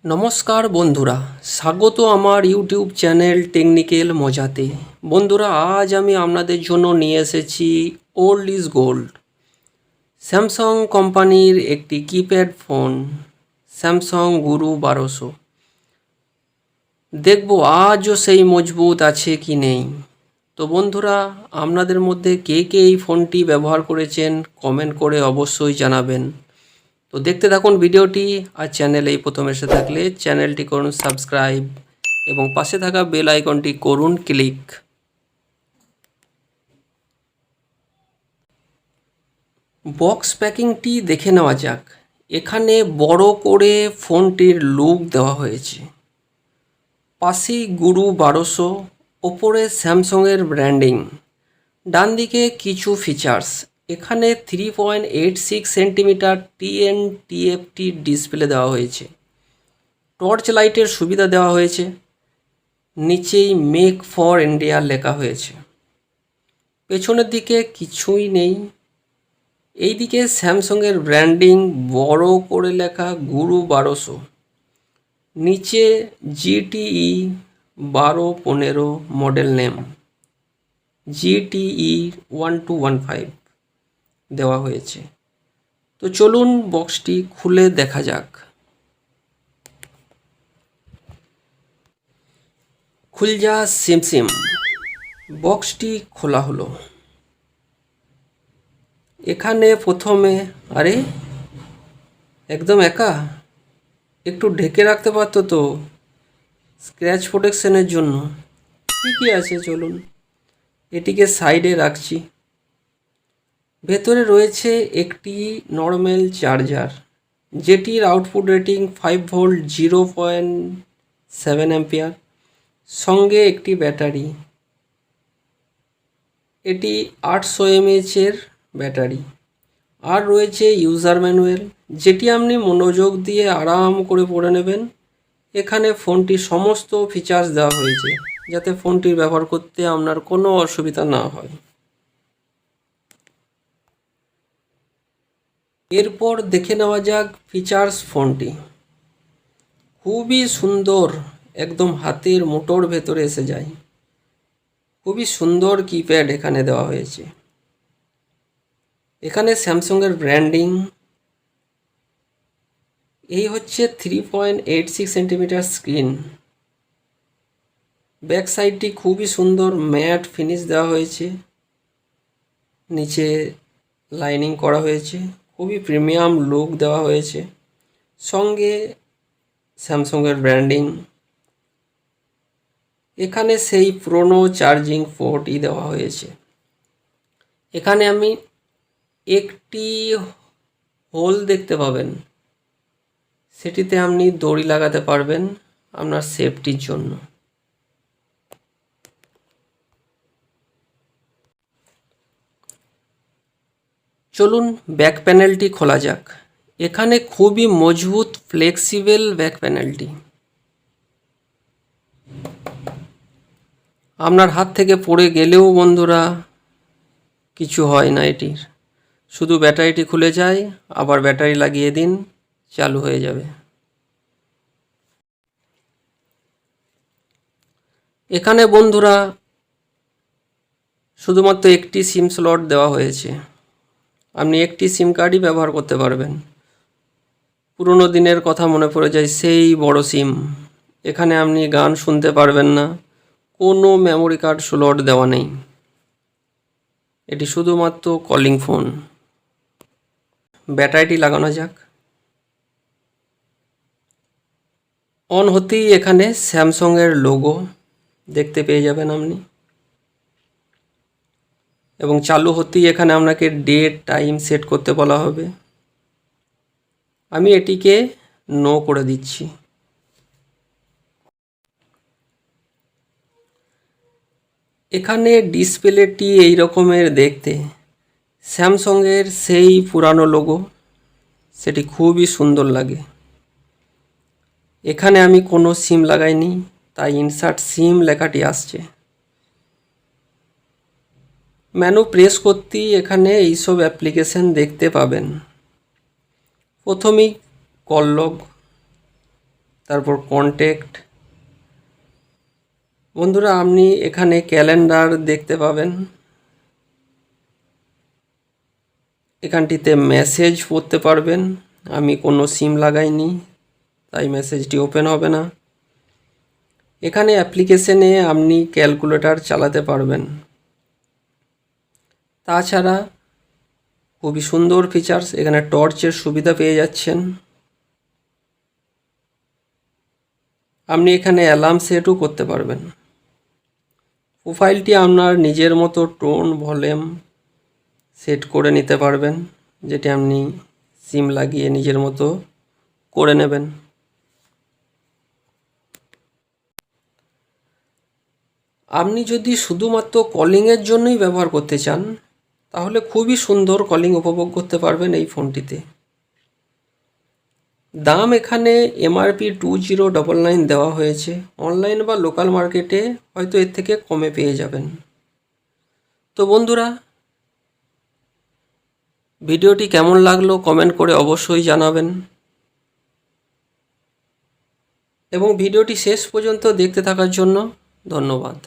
নমস্কার বন্ধুরা, স্বাগত আমার ইউটিউব চ্যানেল টেকনিক্যাল মজাতে। বন্ধুরা, আজ আমি আপনাদের জন্য নিয়ে এসেছি ওল্ড ইজ গোল্ড স্যামসাং কোম্পানির একটি কিপ্যাড ফোন স্যামসাং গুরু 1200। দেখব আজও সেই মজবুত আছে কি নেই। তো বন্ধুরা, আপনাদের মধ্যে কে কে এই ফোনটি ব্যবহার করেছেন কমেন্ট করে অবশ্যই জানাবেন। তো দেখতে থাকুন ভিডিওটি, আর চ্যানেলে এই প্রথম এসে থাকলে চ্যানেলটি করুন সাবস্ক্রাইব এবং পাশে থাকা বেল আইকনটি করুন ক্লিক। বক্স প্যাকিংটি দেখে নেওয়া যাক। এখানে বড় করে ফোনটির লুক দেওয়া হয়েছে। পাশেই গুরু 1200, ওপরে স্যামসাংয়ের ব্র্যান্ডিং। ডান দিকে কিছু ফিচার্স। এখানে 3.86 সেন্টিমিটার TNTFT ডিসপ্লে দেওয়া হয়েছে। টর্চ লাইটের সুবিধা দেওয়া হয়েছে। নিচেই মেক ফর ইন্ডিয়া লেখা হয়েছে। পেছনের দিকে কিছুই নেই। এই দিকে স্যামসাংয়ের ব্র্যান্ডিং বড় করে লেখা গুরু 1200। নিচে GT-E1215 মডেল নেম, GT-E1215 দেওয়া হয়েছে। তো চলুন বক্সটি খুলে দেখা যাক। খুল যা সিম সিম। বক্সটি খোলা হলো। এখানে প্রথমে আরে একদম একা, একটু ঢেকে রাখতে পারতো তো স্ক্র্যাচ প্রোটেকশনের জন্য। ঠিকই আছে, চলুন এটিকে সাইডে রাখছি। ভেতরে রয়েছে একটি নর্মাল চার্জার, যেটির আউটপুট রেটিং 5 ভোল্ট 0.7 অ্যাম্পিয়ার। সঙ্গে একটি ব্যাটারি, এটি 800 mAh ব্যাটারি। আর রয়েছে ইউজার ম্যানুয়াল, যেটি আপনি মনোযোগ দিয়ে আরাম করে পড়ে নেবেন। এখানে ফোনটির সমস্ত ফিচার্স দেওয়া হয়েছে, যাতে ফোনটির ব্যবহার করতে আপনার কোনো অসুবিধা না হয়। এরপর দেখে নেওয়া যাক ফিচার্স ফোনটি। খুবই সুন্দর, একদম হাতের মুঠোর ভেতরে এসে যায়। খুবই সুন্দর কিপ্যাড এখানে দেওয়া হয়েছে। এখানে স্যামসাংয়ের ব্র্যান্ডিং। এই হচ্ছে 3.86 সেন্টিমিটার স্ক্রিন। ব্যাক সাইডটি খুবই সুন্দর, ম্যাট ফিনিশ দেওয়া হয়েছে। নিচে লাইনিং করা হয়েছে, খুবই প্রিমিয়াম লুক দেওয়া হয়েছে। সঙ্গে স্যামসাংয়ের ব্র্যান্ডিং। এখানে সেই পুরনো চার্জিং পোর্টই দেওয়া হয়েছে। এখানে আমি একটি হোল দেখতে পাবেন, সেটিতে আপনি দড়ি লাগাতে পারবেন আপনার সেফটির জন্য। চলুন ব্যাক প্যানেলটি খোলা যাক। এখানে খুবই মজবুত ফ্লেক্সিবল ব্যাক প্যানেলটি। আপনার হাত থেকে পড়ে গেলেও বন্ধুরা কিছু হয় না এটির। শুধু ব্যাটারিটি খুলে যায়, আবার ব্যাটারি লাগিয়ে দিন, চালু হয়ে যাবে। এখানে বন্ধুরা শুধুমাত্র একটি সিম স্লট দেওয়া হয়েছে। আপনি একটি সিম কার্ডই ব্যবহার করতে পারবেন। পুরনো দিনের কথা মনে পড়ে যায়, সেই বড় সিম। এখানে আপনি গান শুনতে পারবেন না, কোনো মেমোরি কার্ড স্লট দেওয়া নেই। এটি শুধুমাত্র কলিং ফোন। ব্যাটারিটি লাগানো যাক। অন হতেই এখানে স্যামসাংয়ের লোগো দেখতে পেয়ে যাবেন আপনি, এবং চালু হতেই এখানে আপনাকে ডেট টাইম সেট করতে বলা হবে। আমি এটিকে নো করে দিচ্ছি। এখানে ডিসপ্লেটি এই রকমের দেখতে। স্যামসাংয়ের সেই পুরানো লোগো, সেটি খুবই সুন্দর লাগে। এখানে আমি কোনো সিম লাগাইনি, তাই ইনসার্ট সিম লেখাটি আসছে। মেনু প্রেস করতেই এখানে এইসব অ্যাপ্লিকেশন দেখতে পাবেন। প্রথমেই কল লগ, তারপর কন্ট্যাক্ট। বন্ধুরা, আপনি এখানে ক্যালেন্ডার দেখতে পাবেন। এখানটিতে মেসেজ পড়তে পারবেন। আমি কোনো সিম লাগাইনি, তাই মেসেজটি ওপেন হবে না। এখানে অ্যাপ্লিকেশনে আপনি ক্যালকুলেটর চালাতে পারবেন। তাছাড়া খুবই সুন্দর ফিচার্স, এখানে টর্চের সুবিধা পেয়ে যাচ্ছেন। আপনি এখানে অ্যালার্ম সেটও করতে পারবেন। প্রোফাইলটি আপনার নিজের মতো টোন ভলিউম সেট করে নিতে পারবেন, যেটি আপনি সিম লাগিয়ে নিজের মতো করে নেবেন। আপনি যদি শুধুমাত্র কলিংয়ের জন্যই ব্যবহার করতে চান, তাহলে খুবই সুন্দর কলিং উপভোগ করতে পারবেন এই ফোনটিতে। দাম এখানে এমআরপি 2099 দেওয়া হয়েছে। অনলাইন বা লোকাল মার্কেটে হয়তো এর থেকে কমে পেয়ে যাবেন। তো বন্ধুরা, ভিডিওটি কেমন লাগলো কমেন্ট করে অবশ্যই জানাবেন, এবং ভিডিওটি শেষ পর্যন্ত দেখতে থাকার জন্য ধন্যবাদ।